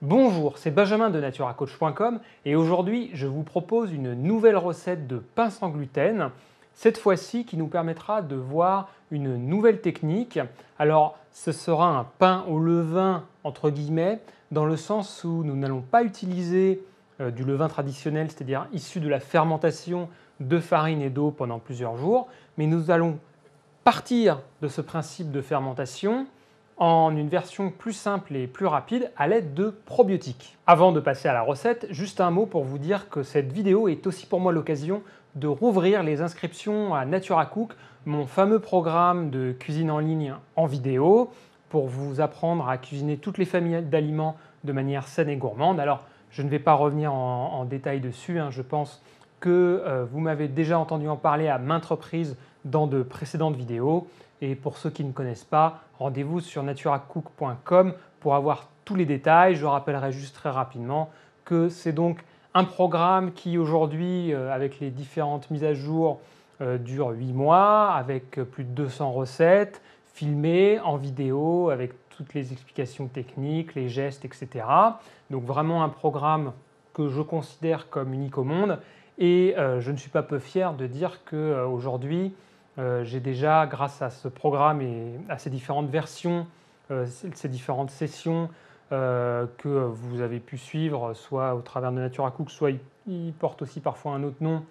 Bonjour, c'est Benjamin de naturacoach.com et aujourd'hui je vous propose une nouvelle recette de pain sans gluten, cette fois-ci qui nous permettra de voir une nouvelle technique. Alors ce sera un pain au levain entre guillemets, dans le sens où nous n'allons pas utiliser du levain traditionnel, c'est-à-dire issu de la fermentation de farine et d'eau pendant plusieurs jours, mais nous allons partir de ce principe de fermentation en une version plus simple et plus rapide à l'aide de probiotiques. Avant de passer à la recette, juste un mot pour vous dire que cette vidéo est aussi pour moi l'occasion de rouvrir les inscriptions à NaturaCook, mon fameux programme de cuisine en ligne en vidéo, pour vous apprendre à cuisiner toutes les familles d'aliments de manière saine et gourmande. Alors, je ne vais pas revenir en détail dessus, je pense que vous m'avez déjà entendu en parler à maintes reprises dans de précédentes vidéos. Et pour ceux qui ne connaissent pas, rendez-vous sur naturacook.com pour avoir tous les détails. Je rappellerai juste très rapidement que c'est donc un programme qui aujourd'hui, avec les différentes mises à jour, dure 8 mois, avec plus de 200 recettes filmées en vidéo, avec toutes les explications techniques, les gestes, etc. Donc vraiment un programme que je considère comme unique au monde. Et je ne suis pas peu fier de dire qu'aujourd'hui, j'ai déjà, grâce à ce programme et à ces différentes versions, ces différentes sessions que vous avez pu suivre, soit au travers de NaturaCook, soit il porte aussi parfois un autre nom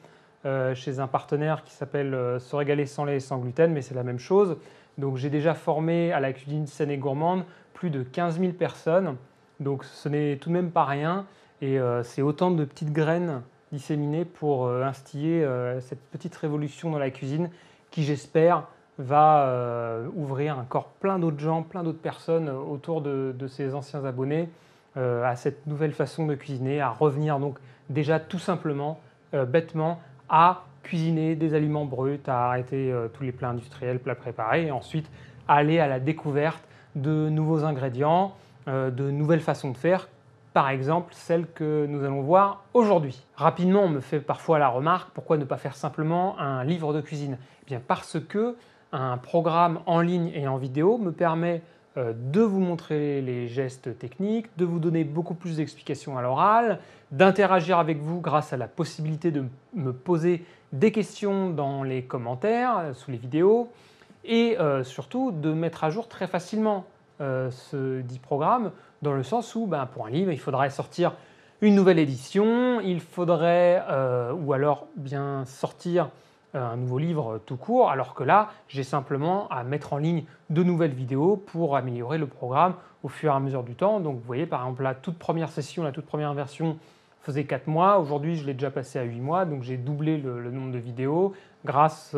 chez un partenaire qui s'appelle Se régaler sans lait et sans gluten, mais c'est la même chose. Donc j'ai déjà formé à la cuisine saine et gourmande plus de 15 000 personnes, donc ce n'est tout de même pas rien, et c'est autant de petites graines disséminées pour instiller cette petite révolution dans la cuisine qui, j'espère, va ouvrir encore plein d'autres gens, plein d'autres personnes autour de ces anciens abonnés à cette nouvelle façon de cuisiner, à revenir donc déjà tout simplement, bêtement, à cuisiner des aliments bruts, à arrêter tous les plats industriels, plats préparés, et ensuite aller à la découverte de nouveaux ingrédients, de nouvelles façons de faire, par exemple celle que nous allons voir aujourd'hui. Rapidement, on me fait parfois la remarque, pourquoi ne pas faire simplement un livre de cuisine? Eh bien parce que un programme en ligne et en vidéo me permet de vous montrer les gestes techniques, de vous donner beaucoup plus d'explications à l'oral, d'interagir avec vous grâce à la possibilité de me poser des questions dans les commentaires sous les vidéos et surtout de mettre à jour très facilement ce dit programme, dans le sens où pour un livre, il faudrait sortir une nouvelle édition, il faudrait ou alors bien sortir un nouveau livre tout court, alors que là, j'ai simplement à mettre en ligne de nouvelles vidéos pour améliorer le programme au fur et à mesure du temps. Donc vous voyez, par exemple, la toute première session, la toute première version faisait 4 mois. Aujourd'hui, je l'ai déjà passé à 8 mois, donc j'ai doublé le nombre de vidéos grâce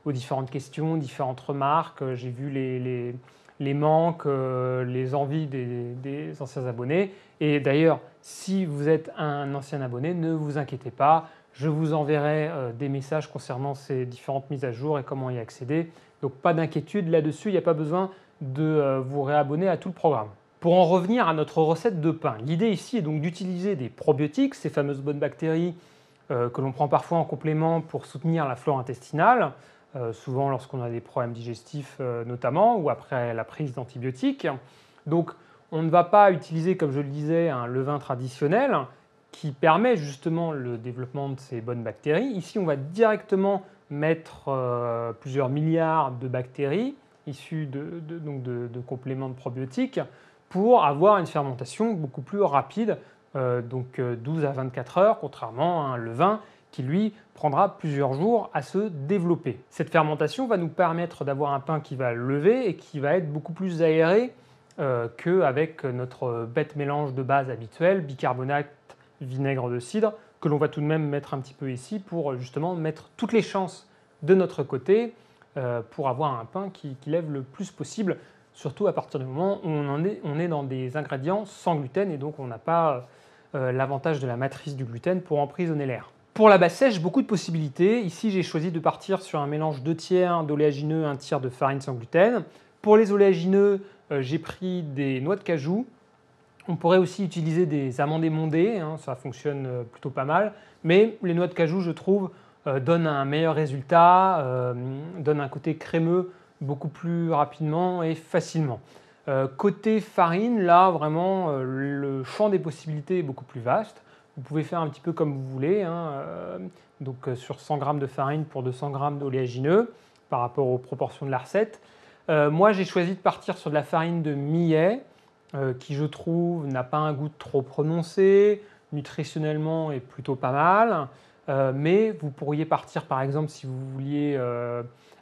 aux différentes questions, différentes remarques. J'ai vu les manques, les envies des anciens abonnés. Et d'ailleurs, si vous êtes un ancien abonné, ne vous inquiétez pas, je vous enverrai des messages concernant ces différentes mises à jour et comment y accéder. Donc pas d'inquiétude là-dessus, il n'y a pas besoin de vous réabonner à tout le programme. Pour en revenir à notre recette de pain, l'idée ici est donc d'utiliser des probiotiques, ces fameuses bonnes bactéries que l'on prend parfois en complément pour soutenir la flore intestinale, souvent lorsqu'on a des problèmes digestifs notamment, ou après la prise d'antibiotiques. Donc on ne va pas utiliser, comme je le disais, un levain traditionnel qui permet justement le développement de ces bonnes bactéries. Ici, on va directement mettre plusieurs milliards de bactéries issues de compléments de probiotiques pour avoir une fermentation beaucoup plus rapide, donc 12 à 24 heures, contrairement à un levain qui, lui, prendra plusieurs jours à se développer. Cette fermentation va nous permettre d'avoir un pain qui va lever et qui va être beaucoup plus aéré qu'avec notre bête mélange de base habituel, bicarbonate, vinaigre de cidre, que l'on va tout de même mettre un petit peu ici pour justement mettre toutes les chances de notre côté pour avoir un pain qui lève le plus possible, surtout à partir du moment où on est dans des ingrédients sans gluten et donc on n'a pas l'avantage de la matrice du gluten pour emprisonner l'air. Pour la base sèche, beaucoup de possibilités. Ici, j'ai choisi de partir sur un mélange 2 tiers d'oléagineux, 1 tiers de farine sans gluten. Pour les oléagineux, j'ai pris des noix de cajou. On pourrait aussi utiliser des amandes émondées, ça fonctionne plutôt pas mal. Mais les noix de cajou, je trouve, donnent un meilleur résultat, donnent un côté crémeux beaucoup plus rapidement et facilement. Côté farine, là vraiment le champ des possibilités est beaucoup plus vaste. Vous pouvez faire un petit peu comme vous voulez, hein, sur 100 g de farine pour 200 g d'oléagineux par rapport aux proportions de la recette. Moi j'ai choisi de partir sur de la farine de millet qui je trouve n'a pas un goût trop prononcé, nutritionnellement est plutôt pas mal, mais vous pourriez partir par exemple si vous vouliez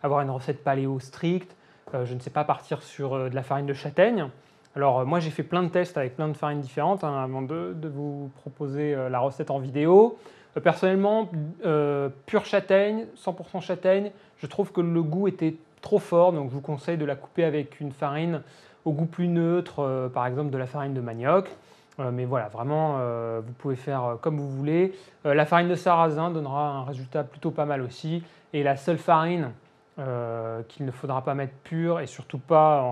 avoir une recette paléo stricte, je ne sais pas, partir sur de la farine de châtaigne. Alors moi j'ai fait plein de tests avec plein de farines différentes hein, avant de vous proposer la recette en vidéo. Personnellement, pure châtaigne, 100% châtaigne, je trouve que le goût était trop fort, donc je vous conseille de la couper avec une farine au goût plus neutre, par exemple de la farine de manioc. Mais voilà, vraiment, vous pouvez faire comme vous voulez. La farine de sarrasin donnera un résultat plutôt pas mal aussi. Et la seule farine qu'il ne faudra pas mettre pure et surtout pas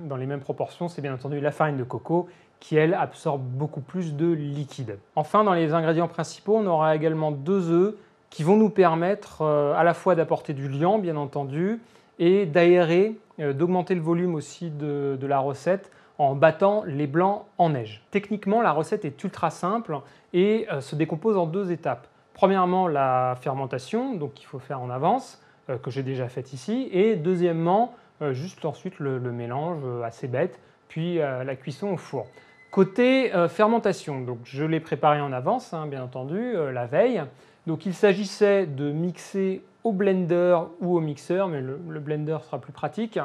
dans les mêmes proportions, c'est bien entendu la farine de coco qui, elle, absorbe beaucoup plus de liquide. Enfin, dans les ingrédients principaux, on aura également 2 œufs qui vont nous permettre à la fois d'apporter du liant, bien entendu, et d'aérer, d'augmenter le volume aussi de la recette en battant les blancs en neige. Techniquement, la recette est ultra simple et se décompose en 2 étapes. Premièrement, la fermentation, donc qu'il faut faire en avance, que j'ai déjà faite ici, et deuxièmement, juste ensuite le mélange assez bête, puis la cuisson au four. Côté fermentation, donc je l'ai préparé en avance, hein, bien entendu, la veille. Donc il s'agissait de mixer au blender ou au mixeur, mais le blender sera plus pratique.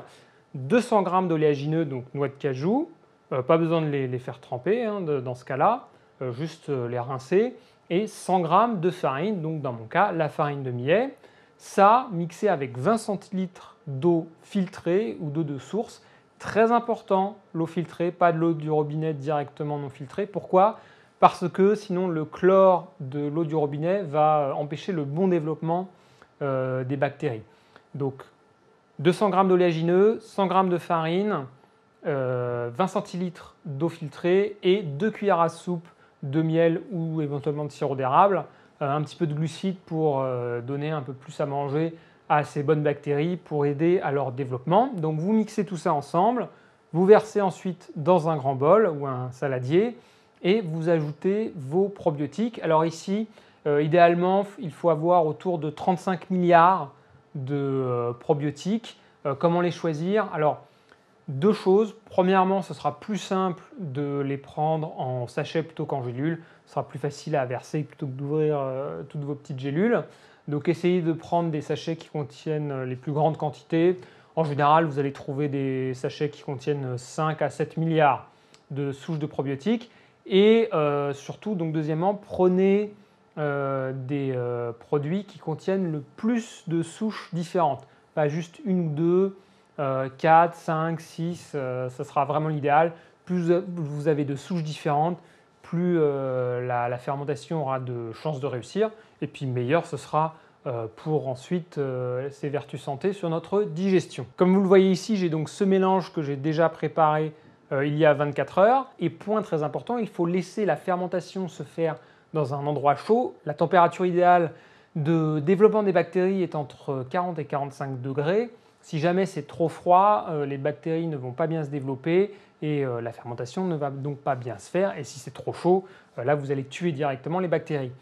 200 g d'oléagineux, donc noix de cajou, pas besoin de les faire tremper hein, dans ce cas-là, juste les rincer, et 100 g de farine, donc dans mon cas la farine de millet. Ça mixé avec 20 centilitres d'eau filtrée ou d'eau de source. Très important, l'eau filtrée, pas de l'eau du robinet directement non filtrée. Pourquoi ? Parce que sinon le chlore de l'eau du robinet va empêcher le bon développement des bactéries. Donc 200 g d'oléagineux, 100 g de farine, 20 centilitres d'eau filtrée et 2 cuillères à soupe de miel ou éventuellement de sirop d'érable, un petit peu de glucides pour donner un peu plus à manger à ces bonnes bactéries pour aider à leur développement. Donc vous mixez tout ça ensemble, vous versez ensuite dans un grand bol ou un saladier et vous ajoutez vos probiotiques. Alors ici, idéalement, il faut avoir autour de 35 milliards de probiotiques. Comment les choisir? Alors, 2 choses. Premièrement, ce sera plus simple de les prendre en sachet plutôt qu'en gélule. Ce sera plus facile à verser plutôt que d'ouvrir toutes vos petites gélules. Donc, essayez de prendre des sachets qui contiennent les plus grandes quantités. En général, vous allez trouver des sachets qui contiennent 5 à 7 milliards de souches de probiotiques. Et surtout, donc deuxièmement, prenez des produits qui contiennent le plus de souches différentes. Pas juste une ou deux, 4, 5, 6, ça sera vraiment l'idéal. Plus vous avez de souches différentes, plus la fermentation aura de chances de réussir. Et puis meilleur ce sera pour ensuite ses vertus santé sur notre digestion. Comme vous le voyez ici, j'ai donc ce mélange que j'ai déjà préparé il y a 24 heures. Et point très important, il faut laisser la fermentation se faire dans un endroit chaud. La température idéale de développement des bactéries est entre 40 et 45 degrés. Si jamais c'est trop froid, les bactéries ne vont pas bien se développer et la fermentation ne va donc pas bien se faire. Et si c'est trop chaud, là vous allez tuer directement les bactéries.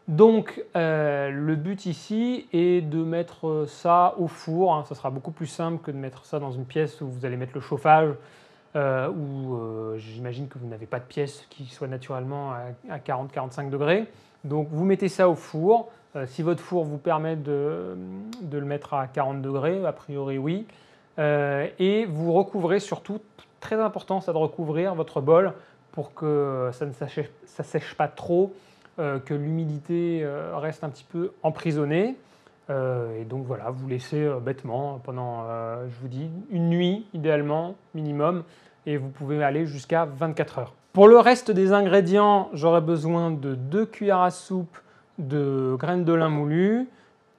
Donc le but ici est de mettre ça au four. Hein. Ça sera beaucoup plus simple que de mettre ça dans une pièce où vous allez mettre le chauffage où j'imagine que vous n'avez pas de pièce qui soit naturellement à 40-45 degrés. Donc vous mettez ça au four. Si votre four vous permet de le mettre à 40 degrés, a priori oui. Et vous recouvrez surtout, très important, ça de recouvrir votre bol pour que ça ne sèche pas trop, que l'humidité reste un petit peu emprisonnée. Et donc voilà, vous laissez bêtement pendant, je vous dis, une nuit idéalement, minimum, et vous pouvez aller jusqu'à 24 heures. Pour le reste des ingrédients, j'aurai besoin de 2 cuillères à soupe de graines de lin moulues,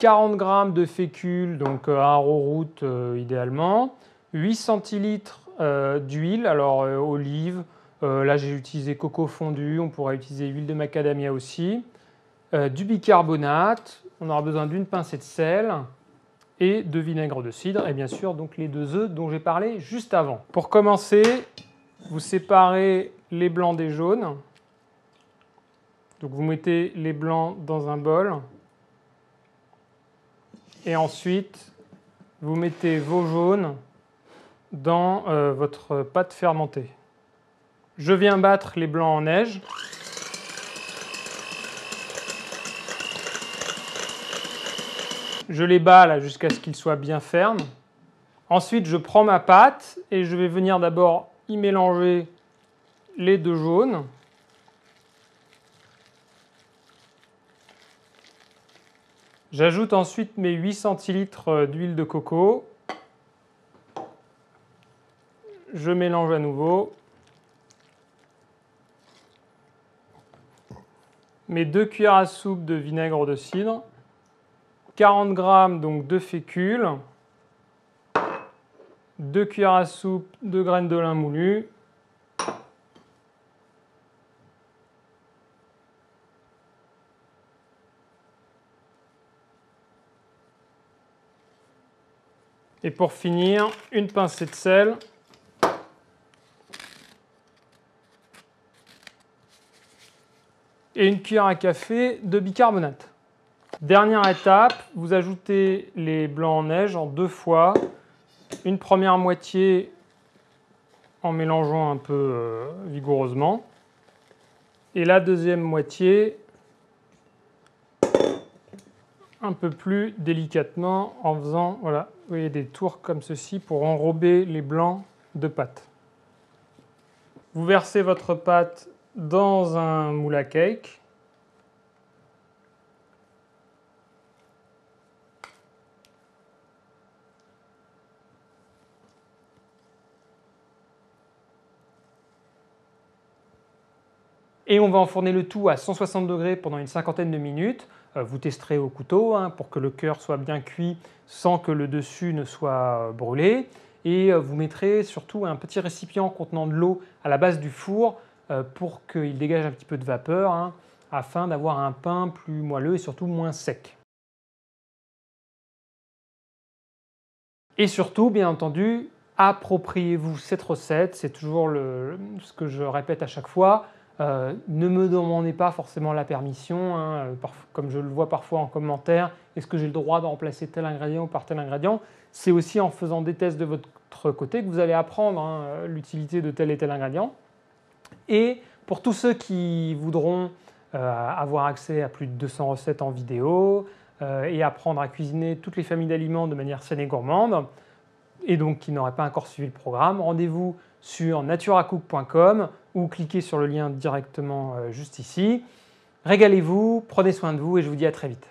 40 g de fécule, donc arrowroot idéalement, 8 centilitres d'huile, alors olive, là j'ai utilisé coco fondu, on pourrait utiliser huile de macadamia aussi, du bicarbonate, on aura besoin d'une pincée de sel et de vinaigre de cidre, et bien sûr donc les 2 œufs dont j'ai parlé juste avant. Pour commencer, vous séparez les blancs des jaunes. Donc vous mettez les blancs dans un bol. Et ensuite, vous mettez vos jaunes dans votre pâte fermentée. Je viens battre les blancs en neige. Je les bats là jusqu'à ce qu'ils soient bien fermes. Ensuite, je prends ma pâte et je vais venir d'abord y mélanger les 2 jaunes. J'ajoute ensuite mes 8 centilitres d'huile de coco. Je mélange à nouveau. Mes 2 cuillères à soupe de vinaigre de cidre. 40 g donc de fécule. 2 cuillères à soupe de graines de lin moulues. Et pour finir, une pincée de sel. Et une cuillère à café de bicarbonate. Dernière étape, vous ajoutez les blancs en neige en 2 fois. Une première moitié en mélangeant un peu vigoureusement. Et la deuxième moitié un peu plus délicatement en faisant, voilà, vous voyez, des tours comme ceci pour enrober les blancs de pâte. Vous versez votre pâte dans un moule à cake. Et on va enfourner le tout à 160 degrés pendant une cinquantaine de minutes. Vous testerez au couteau pour que le cœur soit bien cuit sans que le dessus ne soit brûlé. Et vous mettrez surtout un petit récipient contenant de l'eau à la base du four pour qu'il dégage un petit peu de vapeur afin d'avoir un pain plus moelleux et surtout moins sec. Et surtout, bien entendu, appropriez-vous cette recette. C'est toujours ce que je répète à chaque fois. Ne me demandez pas forcément la permission, comme je le vois parfois en commentaire. Est-ce que j'ai le droit de remplacer tel ingrédient par tel ingrédient? C'est aussi en faisant des tests de votre côté que vous allez apprendre l'utilité de tel et tel ingrédient. Et pour tous ceux qui voudront avoir accès à plus de 200 recettes en vidéo et apprendre à cuisiner toutes les familles d'aliments de manière saine et gourmande, et donc qui n'auraient pas encore suivi le programme, rendez-vous sur naturacook.com ou cliquez sur le lien directement juste ici. Régalez-vous, prenez soin de vous et je vous dis à très vite.